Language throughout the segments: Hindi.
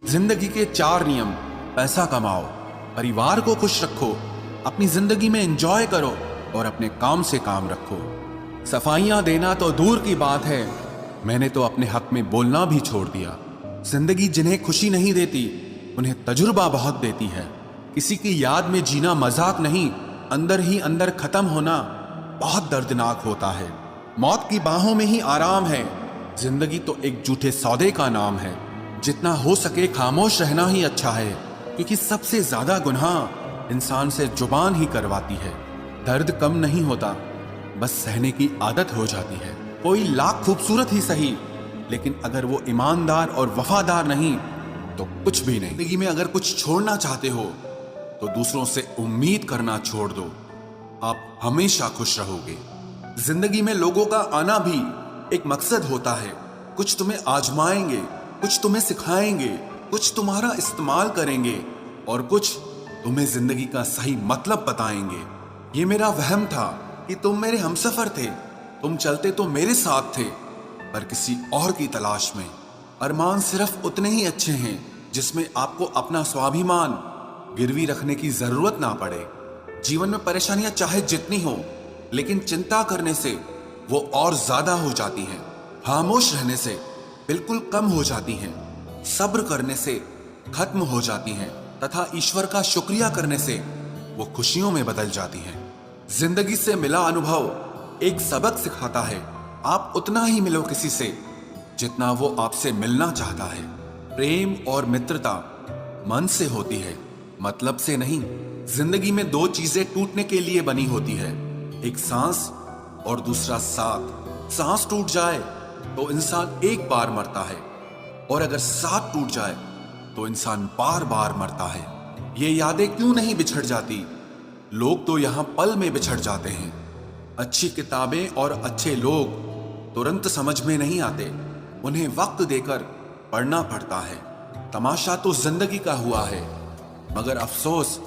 जिंदगी के 4 नियम। पैसा कमाओ, परिवार को खुश रखो, अपनी जिंदगी में एंजॉय करो और अपने काम से काम रखो। सफाइयां देना तो दूर की बात है, मैंने तो अपने हक में बोलना भी छोड़ दिया। जिंदगी जिन्हें खुशी नहीं देती उन्हें तजुर्बा बहुत देती है। किसी की याद में जीना मजाक नहीं, अंदर ही अंदर खत्म होना बहुत दर्दनाक होता है। मौत की बाहों में ही आराम है। जिंदगी तो एक झूठे सौदे का नाम है। जितना हो सके खामोश रहना ही अच्छा है, क्योंकि सबसे ज्यादा गुनाह इंसान से जुबान ही करवाती है। दर्द कम नहीं होता, बस सहने की आदत हो जाती है। कोई लाख खूबसूरत ही सही, लेकिन अगर वो ईमानदार और वफादार नहीं तो कुछ भी नहीं। जिंदगी में अगर कुछ छोड़ना चाहते हो तो दूसरों से उम्मीद करना छोड़ दो, आप हमेशा खुश रहोगे। जिंदगी में लोगों का आना भी एक मकसद होता है। कुछ तुम्हें आजमाएंगे, कुछ तुम्हें सिखाएंगे, कुछ तुम्हारा इस्तेमाल करेंगे और कुछ तुम्हें जिंदगी का सही मतलब बताएंगे। ये मेरा वहम था कि तुम मेरे हमसफर थे, तुम चलते तो मेरे साथ थे, पर किसी और की तलाश में। अरमान सिर्फ उतने ही अच्छे हैं जिसमें आपको अपना स्वाभिमान गिरवी रखने की जरूरत ना पड़े। जीवन में परेशानियां चाहे जितनी हो, लेकिन चिंता करने से वो और ज्यादा हो जाती हैं। खामोश रहने से बिल्कुल कम हो जाती हैं। सब्र करने से खत्म हो जाती हैं तथा ईश्वर का शुक्रिया करने से वो खुशियों में बदल जाती हैं। जिंदगी से मिला अनुभव एक सबक सिखाता है। आप उतना ही मिलो किसी से जितना वो आपसे मिलना चाहता है। प्रेम और मित्रता मन से होती है, मतलब से नहीं। जिंदगी में 2 चीजें टूटने के लिए बनी होती है, एक सांस और दूसरा साथ। सांस टूट जाए तो इंसान एक बार मरता है, और अगर साथ टूट जाए तो इंसान बार बार मरता है। ये यादें क्यों नहीं बिछड़ जाती? लोग तो यहां पल में बिछड़ जाते हैं। अच्छी किताबें और अच्छे लोग तुरंत समझ में नहीं आते, उन्हें वक्त देकर पढ़ना पड़ता है। तमाशा तो जिंदगी का हुआ है, मगर अफसोस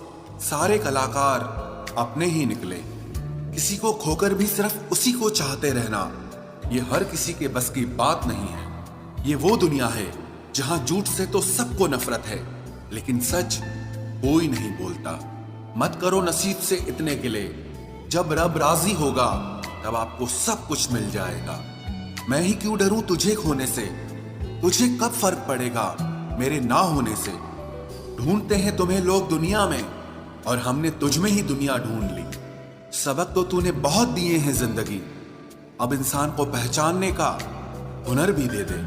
सारे कलाकार अपने ही निकले। किसी को खोकर भी सिर्फ उसी को चाहते रहना, ये हर किसी के बस की बात नहीं है। ये वो दुनिया है जहां झूठ से तो सबको नफरत है, लेकिन सच कोई नहीं बोलता। मत करो नसीब से इतने गिले, जब रब राजी होगा तब आपको सब कुछ मिल जाएगा। मैं ही क्यों डरूं तुझे खोने से, तुझे कब फर्क पड़ेगा मेरे ना होने से। ढूंढते हैं तुम्हें लोग दुनिया में, और हमने तुझ में ही दुनिया ढूंढ ली। सबक तो तूने बहुत दिए हैं जिंदगी, अब इंसान को पहचानने का हुनर भी दे दे।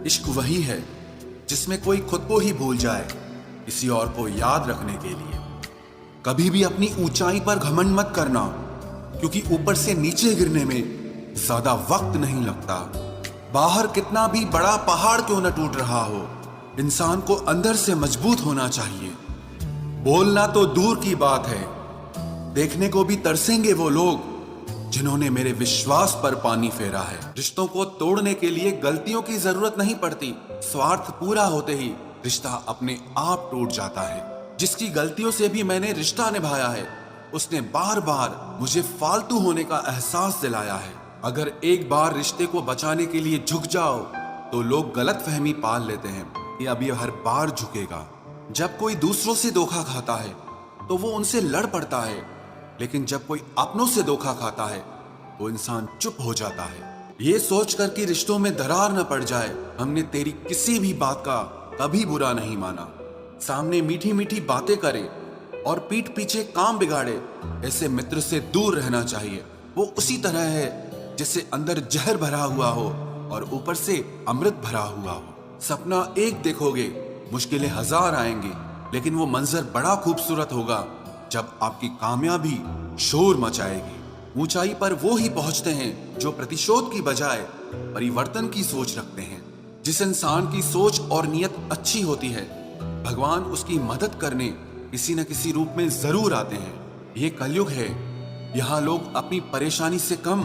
इश्क वही है जिसमें कोई खुद को ही भूल जाए किसी और को याद रखने के लिए। कभी भी अपनी ऊंचाई पर घमंड मत करना, क्योंकि ऊपर से नीचे गिरने में ज्यादा वक्त नहीं लगता। बाहर कितना भी बड़ा पहाड़ क्यों न टूट रहा हो, इंसान को अंदर से मजबूत होना चाहिए। बोलना तो दूर की बात है, देखने को भी तरसेंगे वो लोग जिन्होंने मेरे विश्वास पर पानी फेरा है। रिश्तों को तोड़ने के लिए गलतियों की जरूरत नहीं पड़ती, स्वार्थ पूरा होते ही रिश्ता अपने आप टूट जाता है। जिसकी गलतियों से भी मैंने रिश्ता निभाया है, उसने बार बार मुझे फालतू होने का एहसास दिलाया है। अगर एक बार रिश्ते को बचाने के लिए झुक जाओ तो लोग गलत फहमी पाल लेते हैं कि अब ये हर बार झुकेगा। जब कोई दूसरों से धोखा खाता है तो वो उनसे लड़ पड़ता है, लेकिन जब कोई अपनों से धोखा खाता है तो इंसान चुप हो जाता है। ये सोचकर कि रिश्तों में दरार न पड़ जाए, हमने तेरी किसी भी बात का कभी बुरा नहीं माना। सामने मीठी मीठी बातें करे और पीठ पीछे काम बिगाड़े, ऐसे मित्र से दूर रहना चाहिए। वो उसी तरह है जैसे अंदर जहर भरा हुआ हो और ऊपर से अमृत भरा हुआ हो। सपना एक देखोगे, मुश्किलें 1000 आएंगी, लेकिन वो मंजर बड़ा खूबसूरत होगा जब आपकी कामयाबी शोर मचाएगी। ऊंचाई पर वो ही पहुंचते हैं जो प्रतिशोध की बजाय परिवर्तन की सोच रखते हैं। जिस इंसान की सोच और नियत अच्छी होती है, भगवान उसकी मदद करने किसी न किसी रूप में जरूर आते हैं। ये कलयुग है, यहाँ लोग अपनी परेशानी से कम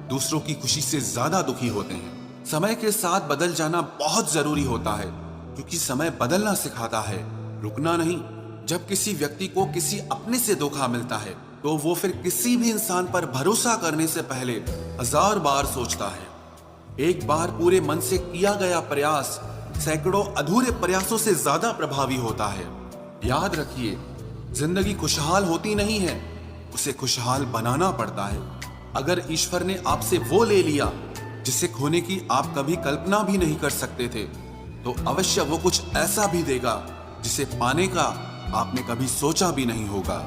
दूसरों की खुशी से ज्यादा दुखी होते हैं। समय के साथ बदल जाना बहुत जरूरी होता है, क्योंकि समय बदलना सिखाता है, रुकना नहीं। जब किसी व्यक्ति को किसी अपने से धोखा मिलता है तो वो फिर किसी भी इंसान पर भरोसा करने से पहले 1000 बार सोचता है। एक बार पूरे मन से किया गया प्रयास सैकड़ों अधूरे प्रयासों से ज्यादा प्रभावी होता है। याद रखिए, जिंदगी खुशहाल होती नहीं है, उसे खुशहाल बनाना पड़ता है। अगर ईश्वर ने आपसे वो ले लिया जिसे खोने की आप कभी कल्पना भी नहीं कर सकते थे, तो अवश्य वो कुछ ऐसा भी देगा जिसे पाने का आपने कभी सोचा भी नहीं होगा।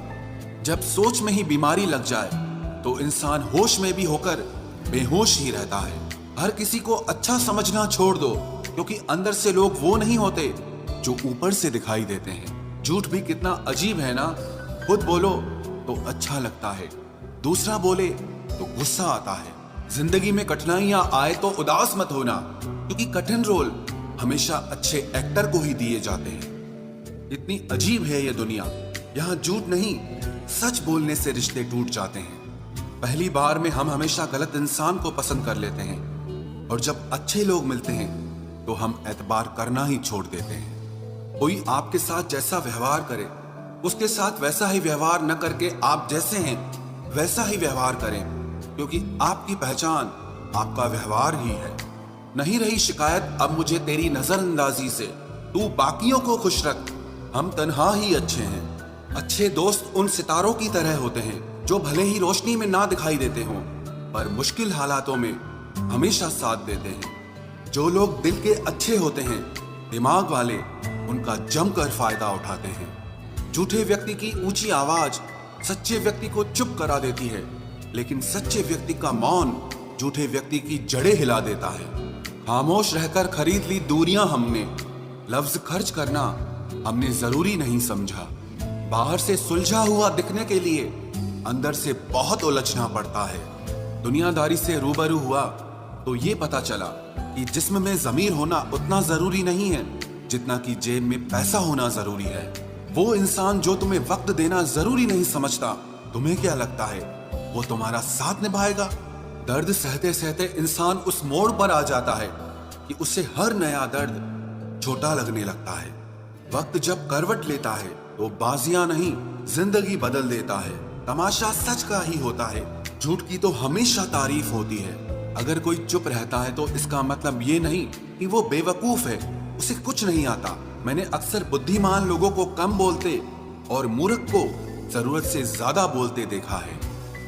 जब सोच में ही बीमारी लग जाए तो इंसान होश में भी होकर बेहोश ही रहता है। हर किसी को अच्छा समझना छोड़ दो, क्योंकि अंदर से लोग वो नहीं होते जो ऊपर से दिखाई देते हैं। झूठ भी कितना अजीब है ना। खुद बोलो तो अच्छा लगता है, दूसरा बोले तो गुस्सा आता है। जिंदगी में कठिनाइयां आए तो उदास मत होना, क्योंकि कठिन रोल हमेशा अच्छे एक्टर को ही दिए जाते हैं। इतनी अजीब है ये दुनिया, यहाँ झूठ नहीं, सच बोलने से रिश्ते टूट जाते हैं। पहली बार में हम हमेशा गलत इंसान को पसंद कर लेते हैं, और जब अच्छे लोग मिलते हैं तो हम एतबार करना ही छोड़ देते हैं। कोई आपके साथ जैसा व्यवहार करे, उसके साथ वैसा ही व्यवहार न करके आप जैसे हैं वैसा ही व्यवहार करें, क्योंकि आपकी पहचान आपका व्यवहार ही है। नहीं रही शिकायत अब मुझे तेरी नजरअंदाजी से, तू बाकियों को खुश रख, हम तन्हा ही अच्छे हैं। अच्छे दोस्त उन सितारों की तरह होते हैं जो भले ही रोशनी में ना दिखाई देते हों, पर मुश्किल हालातों में हमेशा साथ देते हैं। जो लोग दिल के अच्छे होते हैं, दिमाग वाले, उनका जमकर फायदा उठाते हैं। झूठे व्यक्ति की ऊंची आवाज सच्चे व्यक्ति को चुप करा देती है, लेकिन सच्चे व्यक्ति का मौन झूठे व्यक्ति की जड़ें हिला देता है। खामोश रहकर खरीद ली दूरियां हमने, लफ्ज खर्च करना हमने जरूरी नहीं समझा। बाहर से सुलझा हुआ दिखने के लिए अंदर से बहुत उलझना पड़ता है। दुनियादारी से रूबरू हुआ तो ये पता चला कि जिस्म में जमीर होना उतना जरूरी नहीं है जितना कि जेब में पैसा होना जरूरी है। वो इंसान जो तुम्हें वक्त देना जरूरी नहीं समझता, तुम्हें क्या लगता है वो तुम्हारा साथ निभाएगा? दर्द सहते सहते इंसान उस मोड़ पर आ जाता है कि उसे हर नया दर्द छोटा लगने लगता है। वक्त जब करवट लेता है तो बाजियां नहीं, जिंदगी बदल देता है। तमाशा सच का ही होता है, झूठ की तो हमेशा तारीफ होती है। अगर कोई चुप रहता है तो इसका मतलब ये नहीं कि वो बेवकूफ है, उसे कुछ नहीं आता। मैंने अक्सर बुद्धिमान लोगों को कम बोलते और मूर्ख को जरूरत से ज्यादा बोलते देखा है।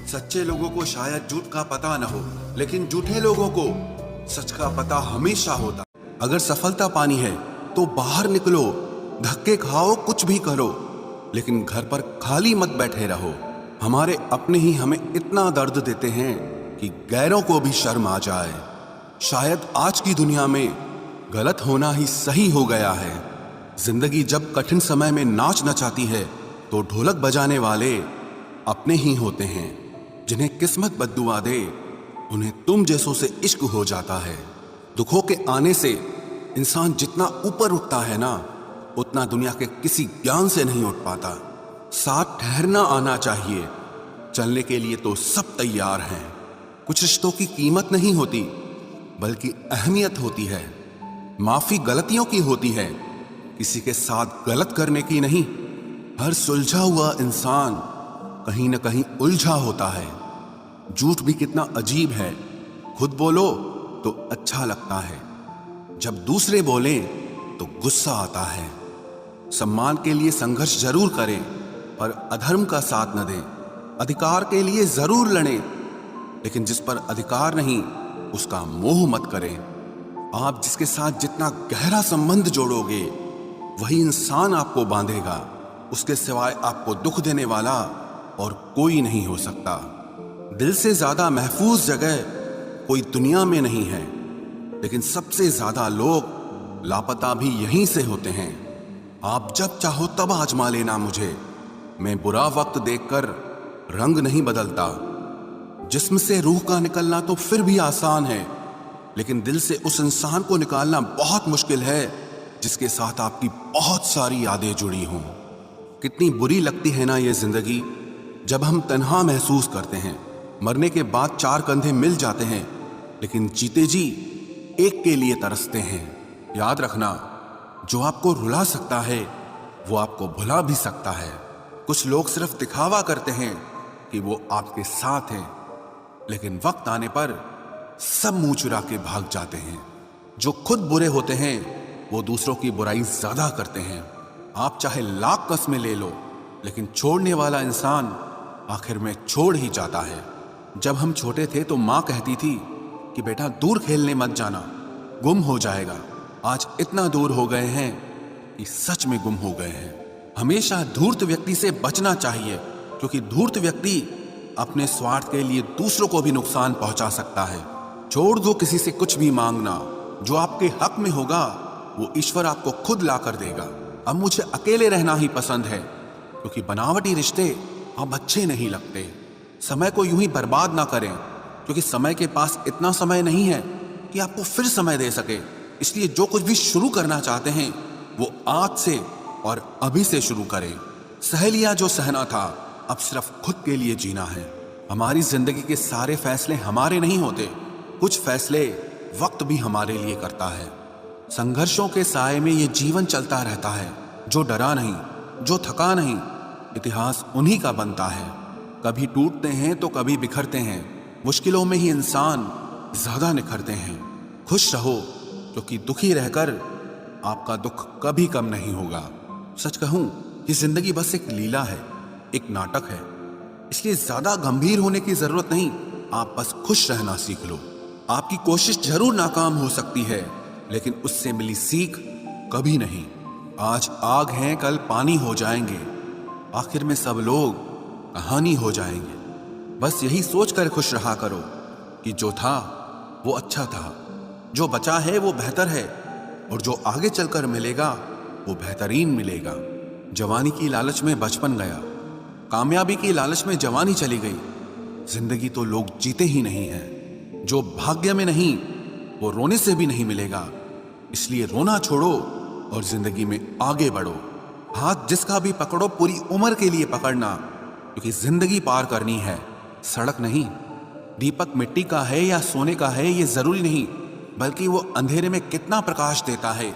सच्चे लोगों को शायद झूठ का पता न हो, लेकिन झूठे लोगों को सच का पता हमेशा होता। अगर सफलता पानी है तो बाहर निकलो, धक्के खाओ, कुछ भी करो, लेकिन घर पर खाली मत बैठे रहो। हमारे अपने ही हमें इतना दर्द देते हैं कि गैरों को भी शर्म आ जाए। शायद आज की दुनिया में गलत होना ही सही हो गया है। जिंदगी जब कठिन समय में नाच नचाती है तो ढोलक बजाने वाले अपने ही होते हैं। जिन्हें किस्मत बद्दुआ दे, उन्हें तुम जैसों से इश्क हो जाता है। दुखों के आने से इंसान जितना ऊपर उठता है ना, उतना दुनिया के किसी ज्ञान से नहीं उठ पाता। साथ ठहरना आना चाहिए, चलने के लिए तो सब तैयार हैं। कुछ रिश्तों की कीमत नहीं होती, बल्कि अहमियत होती है। माफी गलतियों की होती है, किसी के साथ गलत करने की नहीं। हर सुलझा हुआ इंसान कहीं न कहीं उलझा होता है। झूठ भी कितना अजीब है, खुद बोलो तो अच्छा लगता है, जब दूसरे बोलें तो गुस्सा आता है। सम्मान के लिए संघर्ष जरूर करें, पर अधर्म का साथ न दें। अधिकार के लिए जरूर लड़ें, लेकिन जिस पर अधिकार नहीं उसका मोह मत करें। आप जिसके साथ जितना गहरा संबंध जोड़ोगे, वही इंसान आपको बांधेगा। उसके सिवाय आपको दुख देने वाला और कोई नहीं हो सकता। दिल से ज्यादा महफूज जगह कोई दुनिया में नहीं है, लेकिन सबसे ज्यादा लोग लापता भी यहीं से होते हैं। आप जब चाहो तब आजमा लेना मुझे, मैं बुरा वक्त देखकर रंग नहीं बदलता। जिस्म से रूह का निकलना तो फिर भी आसान है, लेकिन दिल से उस इंसान को निकालना बहुत मुश्किल है जिसके साथ आपकी बहुत सारी यादें जुड़ी हों। कितनी बुरी लगती है ना ये जिंदगी, जब हम तन्हा महसूस करते हैं। मरने के बाद चार कंधे मिल जाते हैं, लेकिन जीते जी एक के लिए तरसते हैं। याद रखना, जो आपको रुला सकता है वो आपको भुला भी सकता है। कुछ लोग सिर्फ दिखावा करते हैं कि वो आपके साथ हैं, लेकिन वक्त आने पर सब मुंह चुरा के भाग जाते हैं। जो खुद बुरे होते हैं वो दूसरों की बुराई ज्यादा करते हैं। आप चाहे लाख कस्में ले लो, लेकिन छोड़ने वाला इंसान आखिर में छोड़ ही जाता है। जब हम छोटे थे तो माँ कहती थी कि बेटा दूर खेलने मत जाना, गुम हो जाएगा। आज इतना दूर हो गए हैं कि सच में गुम हो गए हैं। हमेशा धूर्त व्यक्ति से बचना चाहिए, क्योंकि धूर्त व्यक्ति अपने स्वार्थ के लिए दूसरों को भी नुकसान पहुंचा सकता है। छोड़ दो किसी से कुछ भी मांगना, जो आपके हक में होगा वो ईश्वर आपको खुद ला कर देगा। अब मुझे अकेले रहना ही पसंद है, क्योंकि बनावटी रिश्ते अब अच्छे नहीं लगते। समय को यूं ही बर्बाद ना करें, क्योंकि समय के पास इतना समय नहीं है कि आपको फिर समय दे सके। इसलिए जो कुछ भी शुरू करना चाहते हैं वो आज से और अभी से शुरू करें। सह लिया जो सहना था, अब सिर्फ खुद के लिए जीना है। हमारी जिंदगी के सारे फैसले हमारे नहीं होते, कुछ फैसले वक्त भी हमारे लिए करता है। संघर्षों के साए में ये जीवन चलता रहता है। जो डरा नहीं, जो थका नहीं, इतिहास उन्हीं का बनता है। कभी टूटते हैं तो कभी बिखरते हैं। मुश्किलों में ही इंसान ज्यादा निखरते हैं। खुश रहो, क्योंकि दुखी रहकर आपका दुख कभी कम नहीं होगा। सच कहूं कि जिंदगी बस एक लीला है, एक नाटक है। इसलिए ज्यादा गंभीर होने की जरूरत नहीं, आप बस खुश रहना सीख लो। आपकी कोशिश जरूर नाकाम हो सकती है, लेकिन उससे मिली सीख कभी नहीं। आज आग हैं, कल पानी हो जाएंगे, आखिर में सब लोग कहानी हो जाएंगे। बस यही सोचकर खुश रहा करो कि जो था वो अच्छा था, जो बचा है वो बेहतर है, और जो आगे चलकर मिलेगा वो बेहतरीन मिलेगा। जवानी की लालच में बचपन गया, कामयाबी की लालच में जवानी चली गई। जिंदगी तो लोग जीते ही नहीं है। जो भाग्य में नहीं वो रोने से भी नहीं मिलेगा। इसलिए रोना छोड़ो और जिंदगी में आगे बढ़ो। हाथ जिसका भी पकड़ो पूरी उम्र के लिए पकड़ना, क्योंकि जिंदगी पार करनी है, सड़क नहीं। दीपक मिट्टी का है या सोने का है ये जरूरी नहीं, बल्कि वो अंधेरे में कितना प्रकाश देता है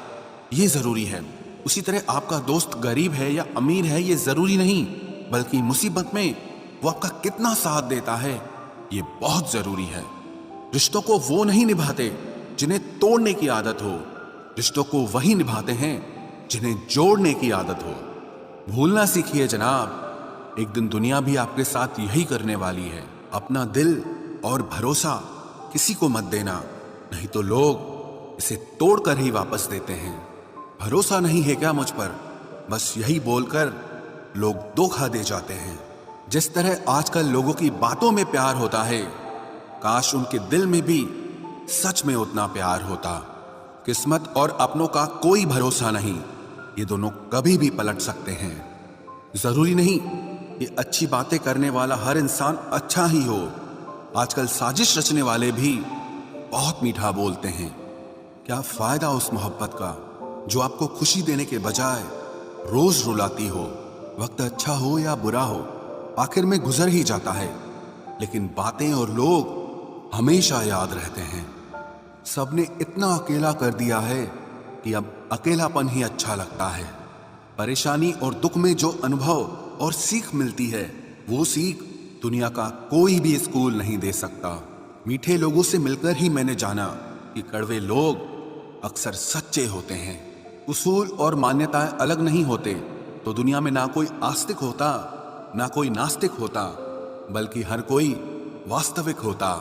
ये जरूरी है। उसी तरह आपका दोस्त गरीब है या अमीर है ये जरूरी नहीं, बल्कि मुसीबत में वो आपका कितना साथ देता है ये बहुत जरूरी है। रिश्तों को वो नहीं निभाते जिन्हें तोड़ने की आदत हो, रिश्तों को वही निभाते हैं जिन्हें जोड़ने की आदत हो। भूलना सीखिए जनाब, एक दिन दुनिया भी आपके साथ यही करने वाली है। अपना दिल और भरोसा किसी को मत देना, नहीं तो लोग इसे तोड़कर ही वापस देते हैं। भरोसा नहीं है क्या मुझ पर, बस यही बोलकर लोग धोखा दे जाते हैं। जिस तरह आजकल लोगों की बातों में प्यार होता है, काश उनके दिल में भी सच में उतना प्यार होता। किस्मत और अपनों का कोई भरोसा नहीं, ये दोनों कभी भी पलट सकते हैं। जरूरी नहीं कि अच्छी बातें करने वाला हर इंसान अच्छा ही हो। आजकल साजिश रचने वाले भी बहुत मीठा बोलते हैं। क्या फायदा उस मोहब्बत का जो आपको खुशी देने के बजाय रोज रुलाती हो। वक्त अच्छा हो या बुरा हो, आखिर में गुजर ही जाता है, लेकिन बातें और लोग हमेशा याद रहते हैं। सबने इतना अकेला कर दिया है कि अब अकेलापन ही अच्छा लगता है। परेशानी और दुख में जो अनुभव और सीख मिलती है, वो सीख दुनिया का कोई भी स्कूल नहीं दे सकता। मीठे लोगों से मिलकर ही मैंने जाना कि कड़वे लोग अक्सर सच्चे होते हैं। उसूल और मान्यताएं अलग नहीं होते तो दुनिया में ना कोई आस्तिक होता, ना कोई नास्तिक होता, बल्कि हर कोई वास्तविक होता।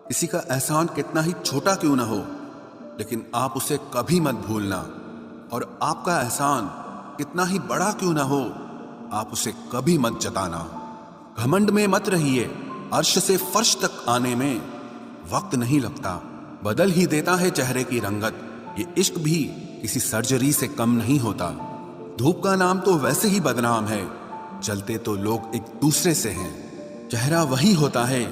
किसी का एहसान कितना ही छोटा क्यों ना हो, लेकिन आप उसे कभी मत भूलना। और आपका एहसान कितना ही बड़ा क्यों ना हो, आप उसे कभी मत जताना। घमंड में मत रहिए, अर्श से फर्श तक आने में वक्त नहीं लगता, बदल ही देता है चेहरे की रंगत। ये इश्क भी किसी सर्जरी से कम नहीं होता। धूप का नाम तो वैसे ही बदनाम है, जलते तो लोग एक दूसरे से हैं। चेहरा वही होता है,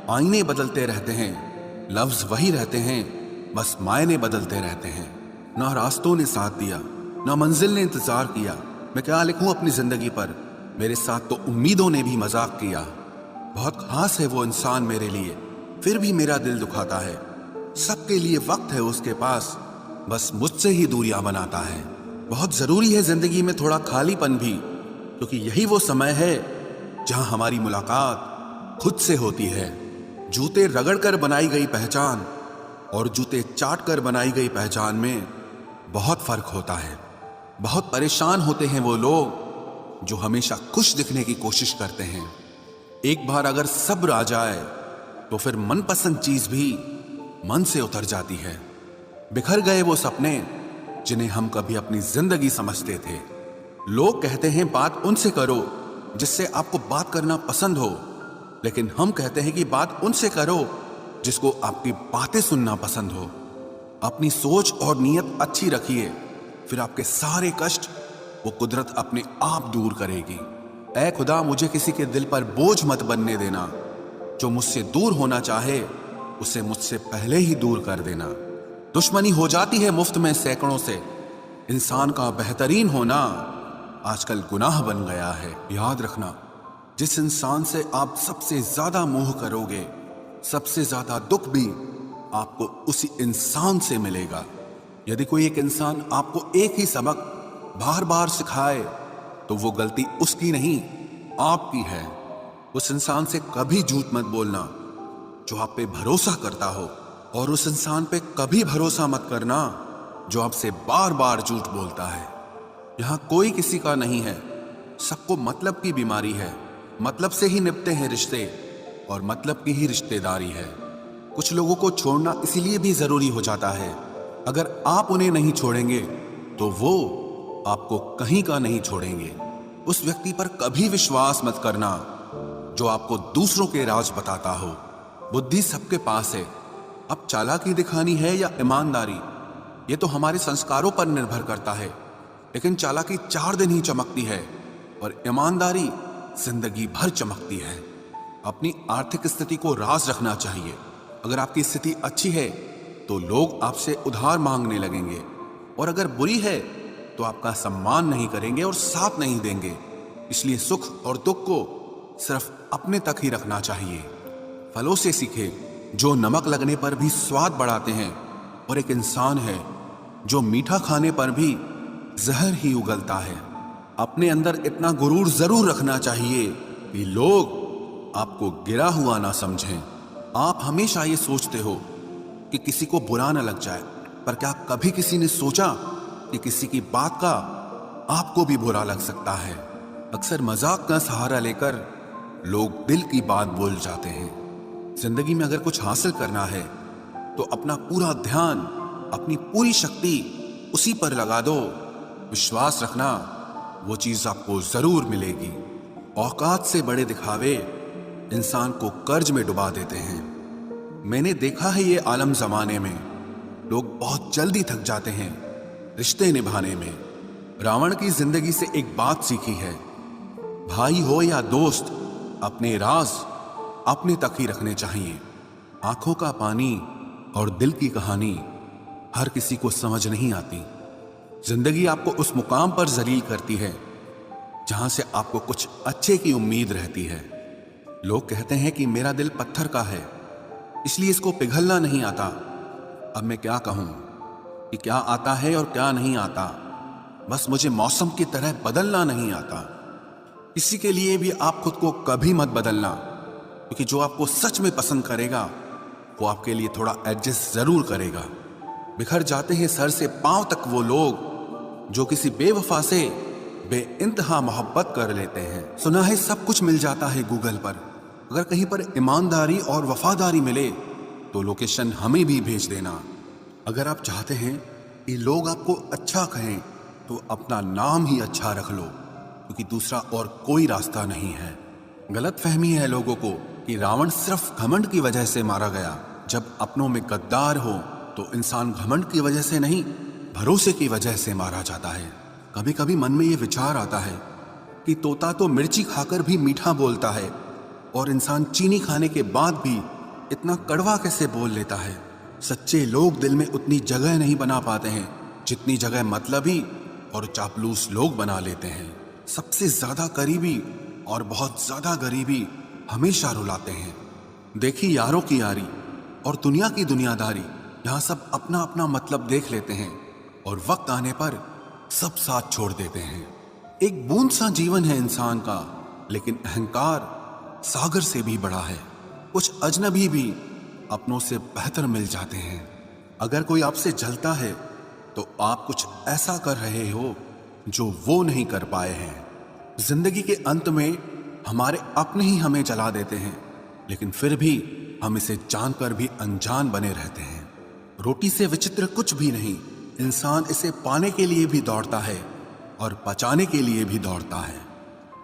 आईने बदलते रहते हैं, लफ्ज वही रहते हैं, बस मायने बदलते रहते हैं। ना रास्तों ने साथ दिया, ना मंजिल ने इंतजार किया। मैं क्या लिखूं अपनी जिंदगी पर, मेरे साथ तो उम्मीदों ने भी मजाक किया। बहुत खास है वो इंसान मेरे लिए, फिर भी मेरा दिल दुखाता है। सबके लिए वक्त है उसके पास, बस मुझसे ही दूरियां बनाता है। बहुत जरूरी है जिंदगी में थोड़ा खालीपन भी, क्योंकि यही वो समय है जहां हमारी मुलाकात खुद से होती है। जूते रगड़ कर बनाई गई पहचान और जूते चाट कर बनाई गई पहचान में बहुत फर्क होता है। बहुत परेशान होते हैं वो लोग जो हमेशा खुश दिखने की कोशिश करते हैं। एक बार अगर सब्र आ जाए तो फिर मनपसंद चीज भी मन से उतर जाती है। बिखर गए वो सपने जिन्हें हम कभी अपनी जिंदगी समझते थे। लोग कहते हैं बात उनसे करो जिससे आपको बात करना पसंद हो, लेकिन हम कहते हैं कि बात उनसे करो जिसको आपकी बातें सुनना पसंद हो। अपनी सोच और नीयत अच्छी रखिए, फिर आपके सारे कष्ट वो कुदरत अपने आप दूर करेगी। ऐ खुदा, मुझे किसी के दिल पर बोझ मत बनने देना। जो मुझसे दूर होना चाहे उसे मुझसे पहले ही दूर कर देना। दुश्मनी हो जाती है मुफ्त में सैकड़ों से। इंसान का बेहतरीन होना आजकल गुनाह बन गया है। याद रखना, जिस इंसान से आप सबसे ज्यादा मोह करोगे, सबसे ज्यादा दुख भी आपको उसी इंसान से मिलेगा। यदि कोई एक इंसान आपको एक ही सबक बार बार सिखाए तो वो गलती उसकी नहीं, आपकी है। उस इंसान से कभी झूठ मत बोलना जो आप पे भरोसा करता हो, और उस इंसान पे कभी भरोसा मत करना जो आपसे बार बार झूठ बोलता है। यहां कोई किसी का नहीं है, सबको मतलब की बीमारी है। मतलब से ही निपटे हैं रिश्ते और मतलब की ही रिश्तेदारी है। कुछ लोगों को छोड़ना इसीलिए भी जरूरी हो जाता है, अगर आप उन्हें नहीं छोड़ेंगे तो वो आपको कहीं का नहीं छोड़ेंगे। उस व्यक्ति पर कभी विश्वास मत करना जो आपको दूसरों के राज बताता हो। बुद्धि सबके पास है, अब चालाकी दिखानी है या ईमानदारी, ये तो हमारे संस्कारों पर निर्भर करता है। लेकिन चालाकी 4 दिन ही चमकती है और ईमानदारी जिंदगी भर चमकती है। अपनी आर्थिक स्थिति को राज रखना चाहिए। अगर आपकी स्थिति अच्छी है तो लोग आपसे उधार मांगने लगेंगे, और अगर बुरी है तो आपका सम्मान नहीं करेंगे और साथ नहीं देंगे। इसलिए सुख और दुख को सिर्फ अपने तक ही रखना चाहिए। फलों से सीखे जो नमक लगने पर भी स्वाद बढ़ाते हैं, और एक इंसान है जो मीठा खाने पर भी जहर ही उगलता है। अपने अंदर इतना गुरूर जरूर रखना चाहिए कि लोग आपको गिरा हुआ ना समझें। आप हमेशा ये सोचते हो कि किसी को बुरा ना लग जाए, पर क्या कभी किसी ने सोचा कि किसी की बात का आपको भी बुरा लग सकता है? अक्सर मजाक का सहारा लेकर लोग दिल की बात बोल जाते हैं। जिंदगी में अगर कुछ हासिल करना है तो अपना पूरा ध्यान, अपनी पूरी शक्ति उसी पर लगा दो। विश्वास रखना, वो चीज आपको जरूर मिलेगी। औकात से बड़े दिखावे इंसान को कर्ज में डुबा देते हैं। मैंने देखा है ये आलम जमाने में लोग बहुत जल्दी थक जाते हैं रिश्ते निभाने में। रावण की जिंदगी से एक बात सीखी है, भाई हो या दोस्त, अपने राज अपने तक ही रखने चाहिए। आंखों का पानी और दिल की कहानी हर किसी को समझ नहीं आती। जिंदगी आपको उस मुकाम पर जलील करती है जहां से आपको कुछ अच्छे की उम्मीद रहती है। लोग कहते हैं कि मेरा दिल पत्थर का है, इसलिए इसको पिघलना नहीं आता। अब मैं क्या कहूं कि क्या आता है और क्या नहीं आता। बस मुझे मौसम की तरह बदलना नहीं आता। किसी के लिए भी आप खुद को कभी मत बदलना, क्योंकि जो आपको सच में पसंद करेगा वो आपके लिए थोड़ा एडजस्ट जरूर करेगा। बिखर जाते हैं सर से पांव तक वो लोग जो किसी बेवफा से बेइंतहा मोहब्बत कर लेते हैं। सुना है सब कुछ मिल जाता है गूगल पर। अगर कहीं पर ईमानदारी और वफादारी मिले तो लोकेशन हमें भी भेज देना। अगर आप चाहते हैं कि लोग आपको अच्छा कहें तो अपना नाम ही अच्छा रख लो, क्योंकि दूसरा और कोई रास्ता नहीं है। गलत फहमी है लोगों को कि रावण सिर्फ घमंड की वजह से मारा गया। जब अपनों में गद्दार हो तो इंसान घमंड की वजह से नहीं, भरोसे की वजह से मारा जाता है। कभी कभी मन में ये विचार आता है कि तोता तो मिर्ची खाकर भी मीठा बोलता है, और इंसान चीनी खाने के बाद भी इतना कड़वा कैसे बोल लेता है। सच्चे लोग दिल में उतनी जगह नहीं बना पाते हैं जितनी जगह मतलबी और चापलूस लोग बना लेते हैं। सबसे ज्यादा करीबी और बहुत ज्यादा गरीबी हमेशा रुलाते हैं। देखी यारों की यारी और दुनिया की दुनियादारी, यहाँ सब अपना अपना मतलब देख लेते हैं और वक्त आने पर सब साथ छोड़ देते हैं। एक बूंद सा जीवन है इंसान का, लेकिन अहंकार सागर से भी बड़ा है। कुछ अजनबी भी अपनों से बेहतर मिल जाते हैं। अगर कोई आपसे जलता है तो आप कुछ ऐसा कर रहे हो जो वो नहीं कर पाए हैं। जिंदगी के अंत में हमारे अपने ही हमें जला देते हैं, लेकिन फिर भी हम इसे जानकर भी अनजान बने रहते हैं। रोटी से विचित्र कुछ भी नहीं, इंसान इसे पाने के लिए भी दौड़ता है और पचाने के लिए भी दौड़ता है।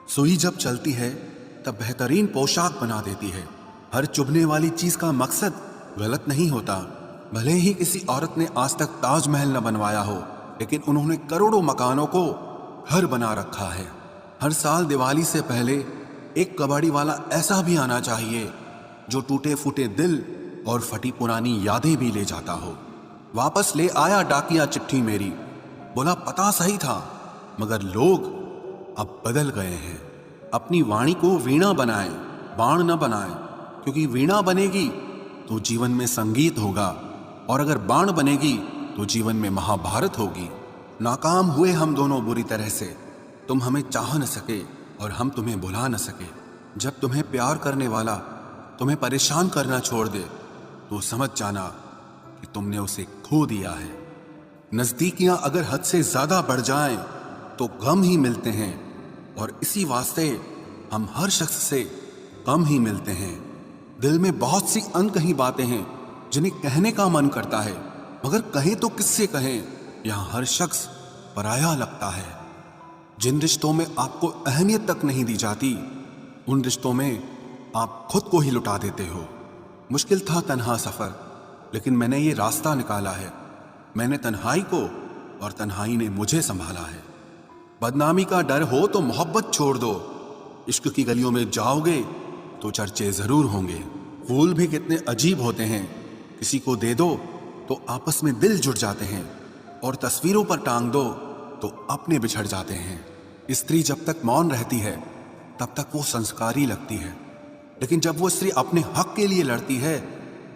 सुई जब चलती है तब बेहतरीन पोशाक बना देती है। हर चुभने वाली चीज का मकसद गलत नहीं होता। भले ही किसी औरत ने आज तक ताजमहल न बनवाया हो, लेकिन उन्होंने करोड़ों मकानों को घर बना रखा है। हर साल दिवाली से पहले एक कबाड़ी वाला ऐसा भी आना चाहिए जो टूटे फूटे दिल और फटी पुरानी यादें भी ले जाता हो। वापस ले आया डाकिया चिट्ठी मेरी, बोला पता सही था, मगर लोग अब बदल गए हैं। अपनी वाणी को वीणा बनाएं, बाण न बनाएं, क्योंकि वीणा बनेगी तो जीवन में संगीत होगा, और अगर बाण बनेगी तो जीवन में महाभारत होगी। नाकाम हुए हम दोनों बुरी तरह से, तुम हमें चाह न सके और हम तुम्हें भुला न सके। जब तुम्हें प्यार करने वाला तुम्हें परेशान करना छोड़ दे तो समझ जाना कि तुमने उसे खो दिया है। नजदीकियां अगर हद से ज्यादा बढ़ जाएं तो गम ही मिलते हैं, और इसी वास्ते हम हर शख्स से कम ही मिलते हैं। दिल में बहुत सी अनकही बातें हैं जिन्हें कहने का मन करता है, मगर कहें तो किससे कहें, यहां हर शख्स पराया लगता है। जिन रिश्तों में आपको अहमियत तक नहीं दी जाती, उन रिश्तों में आप खुद को ही लुटा देते हो। मुश्किल था तन्हा सफर, लेकिन मैंने ये रास्ता निकाला है। मैंने तन्हाई को और तन्हाई ने मुझे संभाला है। बदनामी का डर हो तो मोहब्बत छोड़ दो। इश्क की गलियों में जाओगे तो चर्चे जरूर होंगे। फूल भी कितने अजीब होते हैं, किसी को दे दो तो आपस में दिल जुड़ जाते हैं, और तस्वीरों पर टांग दो तो अपने बिछड़ जाते हैं। स्त्री जब तक मौन रहती है तब तक वो संस्कारी लगती है, लेकिन जब वो स्त्री अपने हक के लिए लड़ती है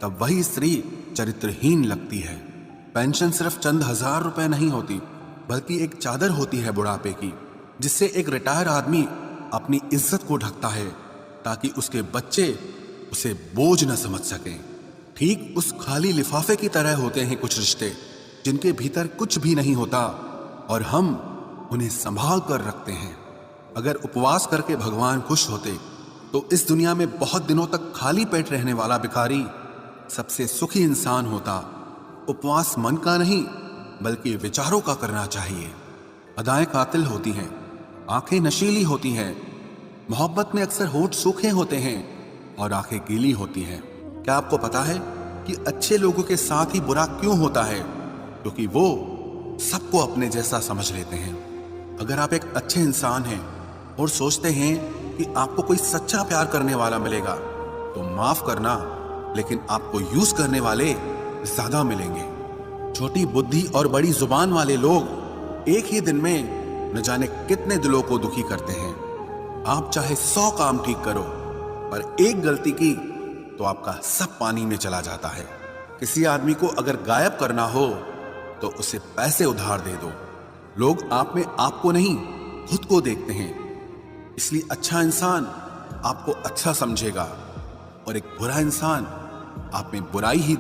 तब वही स्त्री चरित्रहीन लगती है। पेंशन सिर्फ चंद हजार रुपए नहीं होती, बल्कि एक चादर होती है बुढ़ापे की, जिससे एक रिटायर आदमी अपनी इज्जत को ढकता है ताकि उसके बच्चे उसे बोझ न समझ सकें। ठीक उस खाली लिफाफे की तरह होते हैं कुछ रिश्ते जिनके भीतर कुछ भी नहीं होता और हम उन्हें संभाल कर रखते हैं। अगर उपवास करके भगवान खुश होते तो इस दुनिया में बहुत दिनों तक खाली पेट रहने वाला भिखारी सबसे सुखी इंसान होता। उपवास मन का नहीं बल्कि विचारों का करना चाहिए। अदाएं कातिल होती हैं, आंखें नशीली होती हैं। मोहब्बत में अक्सर होंठ सूखे होते हैं और आंखें गीली होती हैं। क्या आपको पता है कि अच्छे लोगों के साथ ही बुरा क्यों होता है? क्योंकि वो सबको अपने जैसा समझ लेते हैं। अगर आप एक अच्छे इंसान हैं और सोचते हैं कि आपको कोई सच्चा प्यार करने वाला मिलेगा तो माफ करना, लेकिन आपको यूज करने वाले ज्यादा मिलेंगे। छोटी बुद्धि और बड़ी जुबान वाले लोग एक ही दिन में न जाने कितने दिलों को दुखी करते हैं। आप चाहे 100 काम ठीक करो, पर एक गलती की तो आपका सब पानी में चला जाता है। किसी आदमी को अगर गायब करना हो तो उसे पैसे उधार दे दो। लोग आप में आपको नहीं खुद को देखते हैं, इसलिए अच्छा इंसान आपको अच्छा समझेगा और एक बुरा इंसान आप में बुराई ही